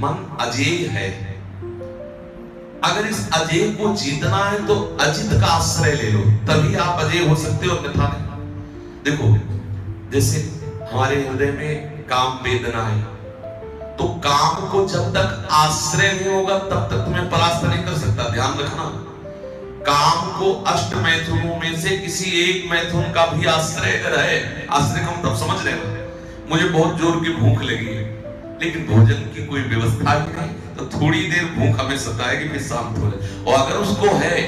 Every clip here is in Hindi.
मन अजेय है। अगर इस अजेय को जीतना है तो अजित का आश्रय ले लो, तभी आप अजेय हो सकते हो, अन्यथा नहीं। देखो, जैसे हमारे हृदय में काम वेदना है, तो काम को जब तक आश्रय नहीं होगा तब तक तुम्हें परास्त नहीं कर सकता। ध्यान रखना, काम को अष्ट मैथुनों में से किसी एक मैथुन का भी आश्रय अगर है, आश्रय को तब समझ रहे हो, मुझे बहुत जोर की भूख लगी है लेकिन भोजन की कोई व्यवस्था नहीं, तो थोड़ी देर भूख हमें सताएगी फिर शांत हो जाए। और अगर उसको है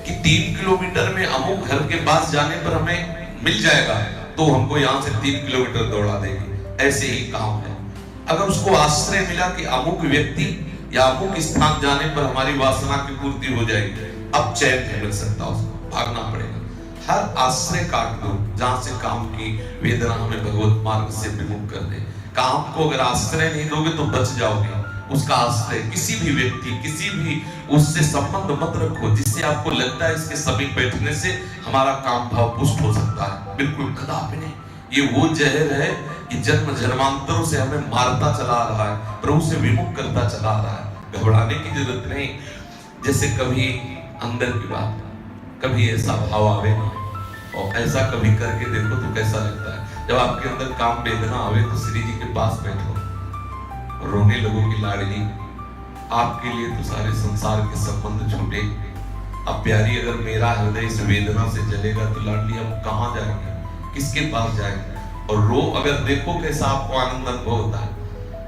कि 3 किलोमीटर में अमुक घर के पास जाने पर हमें मिल जाएगा, तो हमको यहाँ से 3 किलोमीटर दौड़ा देगी। ऐसे ही काम है, अगर उसको आश्रय मिला कि अमुक व्यक्ति या अमुक स्थान जाने पर हमारी वासना की पूर्ति हो जाएगी, अब चैन नहीं मिल सकता, उसको भागना पड़ेगा। हर आश्रय काट दो जहां से काम की वेदना हमें भगवत मार्ग से विमुख कर दे। काम को अगर आश्रय नहीं दोगे तो बच जाओगे। उसका आश्रय किसी भी व्यक्ति, किसी भी उससे संबंध मत रखो जिससे आपको लगता है इसके समीप बैठने से हमारा काम भाव पुष्ट हो सकता है। बिल्कुल कदापि नहीं। ये वो जहर है कि जन्म जन्मांतरों से हमें मारता चला आ रहा है, प्रभु से विमुख करता चला आ रहा है। घबराने की जरूरत नहीं। जैसे कभी अंदर की बात, कभी ऐसा भाव आवे ना, और ऐसा कभी करके देखो तो कैसा लगता है। जब आपके अंदर काम वेदना आवे तो श्री जी के पास बैठो, रोने लगो कि लाडली आपके लिए तो सारे संसार के संबंध छूटे। अब प्यारी, अगर मेरा हृदय इस वेदना से जलेगा तो लाडली हम कहाँ जाएंगे, किसके पास जाएंगे? और रो, अगर देखो कैसा आपको आनंद अनुभव होता है।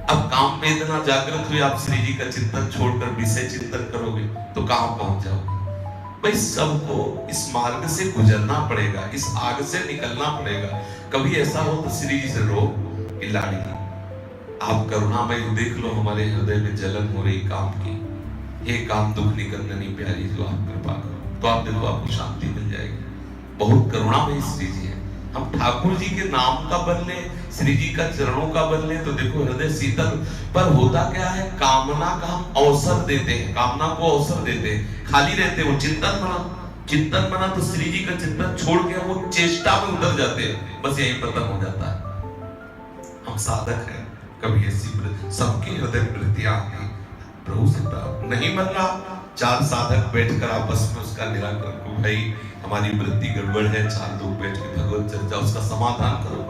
अब काम वेदना जागृत हुई, आप श्री जी का चिंतन छोड़कर विषय चिंतन करोगे तो कहां पहुंच जाओगे? भाई, सबको इस मार्ग से गुजरना पड़ेगा, इस आग से निकलना पड़ेगा। कभी ऐसा हो तो श्री जी से रो कि लाडली आप करुणामय देख लो, हमारे हृदय में जलन हो रही काम की, ये काम दुख निकंदनी प्यारी जो आप कृपा करो, तो आप देखो आपको शांति मिल जाएगी। बहुत करुणामय श्री जी है। हम ठाकुर जी के नाम का बल ले, श्री जी का चरणों का बल ले, तो देखो हृदय शीतल। पर होता क्या है, कामना का हम अवसर देते हैं, कामना को अवसर देते हैं, खाली रहते हैं। वो चिंतन बना तो श्री जी का चिंतन छोड़ के वो चेष्टा में उतर जाते हैं, बस यही पतन हो जाता है। हम साधक हैं, कभी ऐसी सबके हृदय वृत्तियां आती, प्रभु से प्राप्त नहीं बन रहा, 4 साधक बैठकर आपस में उसका निराकरण करो। भाई हमारी वृत्ति गड़बड़ है, 4 लोग बैठ के भगवत चर्चा उसका समाधान करो।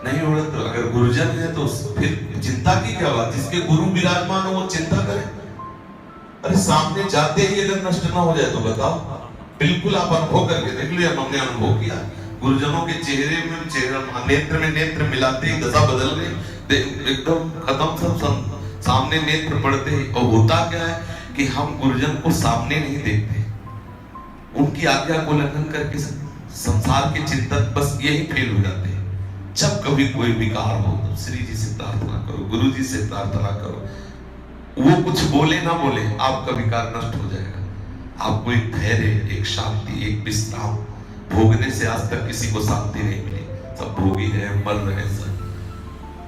नहीं हो रहा तो अगर गुरुजन है तो फिर चिंता की क्या बात, जिसके गुरु विराजमान हो वो चिंता करे। अरे सामने जाते ही अगर नष्ट ना हो जाए तो बताओ, बिल्कुल आप अनुभव करके देख लो। हमने अनुभव किया, गुरुजनों के चेहरे में चेहरा, नेत्र में नेत्र मिलाते ही दशा बदल गई, एकदम खत्म सब सामने नेत्र पड़ते ही। और होता क्या है कि हम गुरुजन को सामने नहीं देखते, उनकी आज्ञा को उल्लंघन करके संसार के चिंतन बस यही फेल हो जाते हैं। जब कभी कोई विकार हो तो श्री जी से प्रार्थना करो, गुरु जी से प्रार्थना करो, वो कुछ बोले ना बोले आपका विकार नष्ट हो जाएगा। आपको एक धैर्य, एक शांति, एक विश्राम, भोगने से आज तक किसी को शांति नहीं मिली, सब भोगी है, मर रहे सब,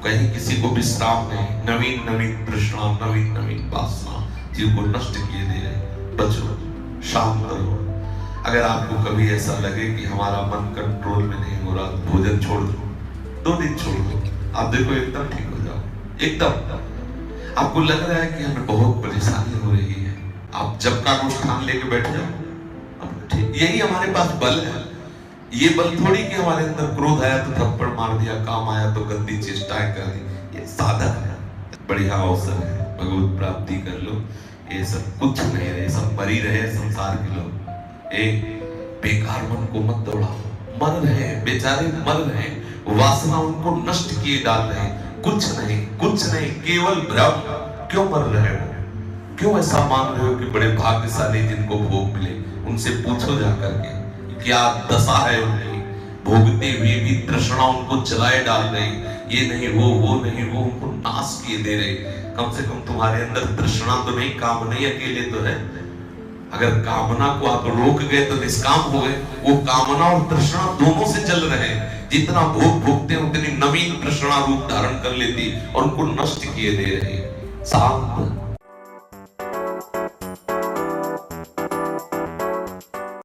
कहीं किसी को विश्राम नहीं। नवीन नवीन तृष्णा, नवीन नवीन वासना जीव को नष्ट किए दे रहे। बचो, शांत रहो। अगर आपको कभी ऐसा लगे कि हमारा मन कंट्रोल में नहीं हो रहा, भोजन छोड़ दो, 2 दिन छोड़ दो, आप देखो एकदम ठीक हो जाओ। एकदम आपको लग रहा है कि हमें बहुत परेशानी हो रही है, आप जब का अनुष्ठान लेके बैठ जाओ, ठीक। यही हमारे पास बल है। ये बल थोड़ी कि हमारे अंदर क्रोध आया तो थप्पड़ मार दिया, काम आया तो गंदी चेष्टाएं कर दी। ये साधक है, बढ़िया अवसर है, भगवत प्राप्ति कर लो। ये सब कुछ नहीं रहे, सब मरी रहे संसार के लोग। बेकार मन को मत दौड़ाओ, मर रहे बेचारे, मर रहे, वासना उनको नष्ट किए डाल रहे। कुछ नहीं, केवल भ्रम। क्यों मर रहे हो, क्यों ऐसा मान रहे हो कि बड़े भाग्यशाली जिनको भोग मिले? उनसे पूछो जाकर के क्या दशा है उनकी, भोगते हुए भी तृष्णा उनको चलाए डाल रही। ये नहीं वो नहीं वो, उनको नाश किए दे रहे। कम से कम तुम्हारे अंदर तृष्णा तो नहीं, काम नहीं अकेले तो है। अगर कामना को आप रोक गए तो निष्काम हो गए। वो कामना और तृष्णा दोनों से चल रहे हैं। जितना भोग भोगते हैं उतनी नवीन तृष्णा रूप धारण कर लेती और उनको नष्ट किए दे रहे। शांत